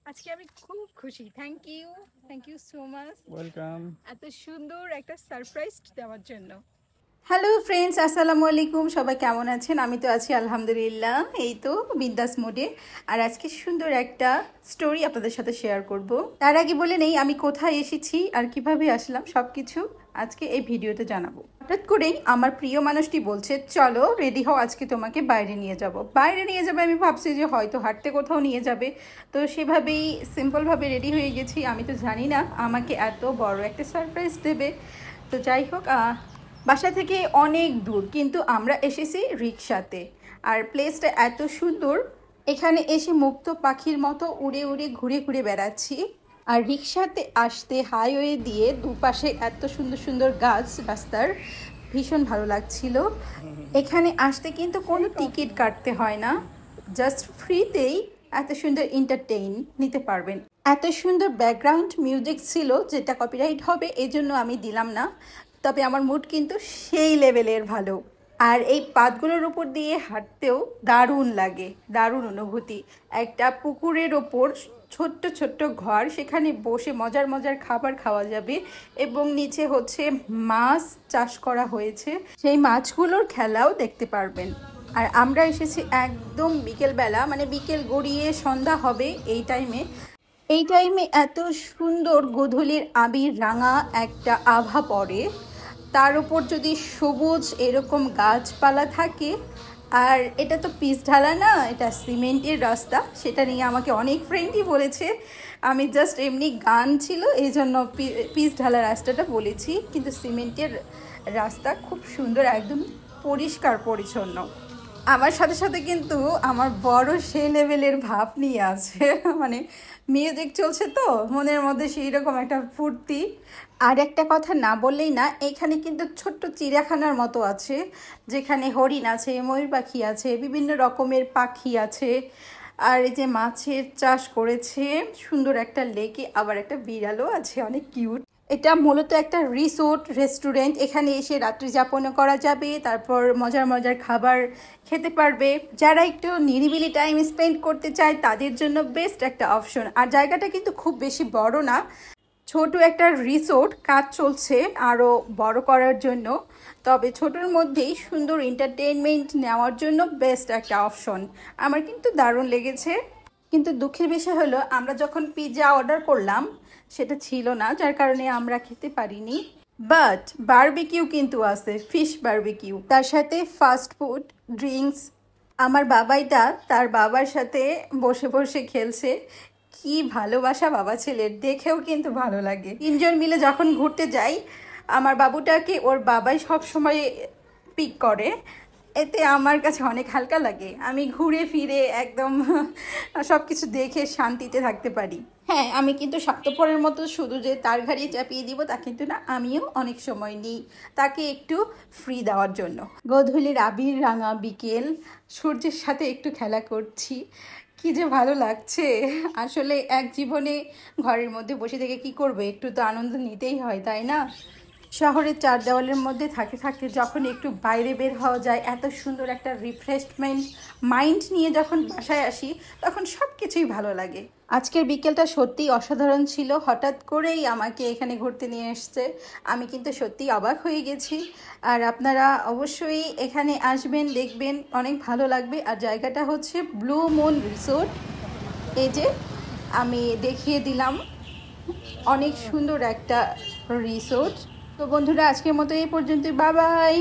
আজকে আমি খুব খুশি। Thank you so much welcome. এত সুন্দর একটা সারপ্রাইজ দেওয়ার জন্য। হ্যালো ফ্রেন্ডস, আসসালামু আলাইকুম। সবাই কেমন আছেন? আমি তো আছি আলহামদুলিল্লাহ, এই তো বিন্দাস মোডে। আর আজকে সুন্দর একটা স্টোরি আপনাদের সাথে শেয়ার করব। তার আগে বলে নেই আমি কোথায় এসেছি আর কিভাবে আসলাম, সব কিছু আজকে এই ভিডিওতে জানাবো। হঠাৎ করেই আমার প্রিয় মানুষটি বলছে, চলো রেডি হও, আজকে তোমাকে বাইরে নিয়ে যাব। বাইরে নিয়ে যাবে, আমি ভাবছি যে হয়তো হাঁটতে কোথাও নিয়ে যাবে, তো সেভাবেই সিম্পলভাবে রেডি হয়ে গেছি। আমি তো জানি না আমাকে এত বড় একটা সারপ্রাইজ দেবে। তো যাই হোক, বাসা থেকে অনেক দূর, কিন্তু আমরা এসেছি রিক্সাতে। আর প্লেসটা এত সুন্দর, এখানে এসে মুক্ত পাখির মতো উড়ে উড়ে ঘুরে ঘুরে বেড়াচ্ছি। আর রিক্সাতে আসতে হাইওয়ে দিয়ে দুপাশে এত সুন্দর সুন্দর গাছ রাস্তার, ভীষণ ভালো লাগছিল। এখানে আসতে কিন্তু কোনো টিকিট কাটতে হয় না, জাস্ট ফ্রিতেই এত সুন্দর এন্টারটেইন নিতে পারবেন। এত সুন্দর ব্যাকগ্রাউন্ড মিউজিক ছিল, যেটা কপিরাইট হবে এজন্য আমি দিলাম না, তবে আমার মুড কিন্তু সেই লেভেলের ভালো। আর এই পাতগুলোর উপর দিয়ে হাঁটতেও দারুণ লাগে, দারুণ অনুভূতি। একটা পুকুরের ওপর ছোট্ট ছোট্ট ঘর, সেখানে বসে মজার মজার খাবার খাওয়া যাবে, এবং নিচে হচ্ছে মাছ চাষ করা হয়েছে, সেই মাছগুলোর খেলাও দেখতে পারবেন। আর আমরা এসেছি একদম বিকেলবেলা, মানে বিকেল গড়িয়ে সন্ধ্যা হবে এই টাইমে এত সুন্দর গোধূলির আবির রাঙা একটা আভা পড়ে। তার উপর যদি সবুজ এরকম গাছপালা থাকে, আর এটা তো পিচ ঢালা না, এটা সিমেন্টের রাস্তা, সেটা নিয়ে আমাকে অনেক ফ্রেন্ডই বলেছে। আমি জাস্ট এমনি গান ছিল এই জন্য পিচ ঢালা রাস্তাটা বলেছি, কিন্তু সিমেন্টের রাস্তা খুব সুন্দর, একদম পরিষ্কার পরিচ্ছন্ন। আমার সাথে সাথে কিন্তু আমার বড় সেই লেভেলের ভাব নিয়ে আছে মানে মিউজিক চলছে তো মনের মধ্যে সেই রকম একটা ফুর্তি। আর একটা কথা না বললেই না, এখানে কিন্তু ছোট্ট চিড়িয়াখানার মতো আছে, যেখানে হরিণ আছে, ময়ূর পাখি আছে, বিভিন্ন রকমের পাখি আছে। আর এই যে মাছের চাষ করেছে সুন্দর একটা লেকে, আবার একটা বিড়ালও আছে, অনেক কিউট। এটা মূলত একটা রিসোর্ট রেস্টুরেন্ট, এখানে এসে রাত্রি যাপনও করা যাবে, তারপর মজার মজার খাবার খেতে পারবে। যারা একটু নিরিবিলি টাইম স্পেন্ড করতে চায় তাদের জন্য বেস্ট একটা অপশন। আর জায়গাটা কিন্তু খুব বেশি বড় না, ছোট একটা রিসোর্ট, কাজ চলছে আরও বড় করার জন্য, তবে ছোটোর মধ্যেই সুন্দর এন্টারটেনমেন্ট নেওয়ার জন্য বেস্ট একটা অপশন। আমার কিন্তু দারুণ লেগেছে। কিন্তু দুঃখের বিষয় হলো, আমরা যখন পিৎজা অর্ডার করলাম সেটা ছিল না, যার কারণে আমরা খেতে পারিনি। বাট বারবিকিউ কিন্তু আছে, ফিশ বারবিকিউ, তার সাথে ফাস্ট ফুড, ড্রিঙ্কস। আমার বাবাইটা তার বাবার সাথে বসে বসে খেলছে, কি ভালোবাসা বাবা ছেলের, দেখেও কিন্তু ভালো লাগে। তিনজন মিলে যখন ঘুরতে যাই, আমার বাবুটাকে ওর বাবাই সব সময় পিক করে, এতে আমার কাছে অনেক হালকা লাগে। আমি ঘুরে ফিরে একদম সব কিছু দেখে শান্তিতে থাকতে পারি। হ্যাঁ, আমি কিন্তু স্বার্থপরের মতো শুধু যে তার ঘাড়িয়ে চাপিয়ে দিব তা কিন্তু না, আমিও অনেক সময় নিই তাকে একটু ফ্রি দেওয়ার জন্য। গোধূলির আবির রাঙা বিকেল, সূর্যের সাথে একটু খেলা করছি, কি যে ভালো লাগছে। আসলে এক জীবনে ঘরের মধ্যে বসে থেকে কি করবে, একটু তো আনন্দ নিতেই হয়, তাই না? শহরের চার দেওয়ালের মধ্যে থাকতে থাকতে যখন একটু বাইরে বের হওয়া যায়, এত সুন্দর একটা রিফ্রেশমেন্ট মাইন্ড নিয়ে যখন বাসায় আসি, তখন সব কিছুই ভালো লাগে। আজকের বিকেলটা সত্যিই অসাধারণ ছিল, হঠাৎ করেই আমাকে এখানে ঘুরতে নিয়ে এসছে, আমি কিন্তু সত্যিই অবাক হয়ে গেছি। আর আপনারা অবশ্যই এখানে আসবেন, দেখবেন, অনেক ভালো লাগবে। আর জায়গাটা হচ্ছে ব্লু মুন রিসোর্ট, এই যে আমি দেখিয়ে দিলাম, অনেক সুন্দর একটা রিসোর্ট। তো বন্ধুরা, আজকের মতো এই পর্যন্ত, বাই বাই।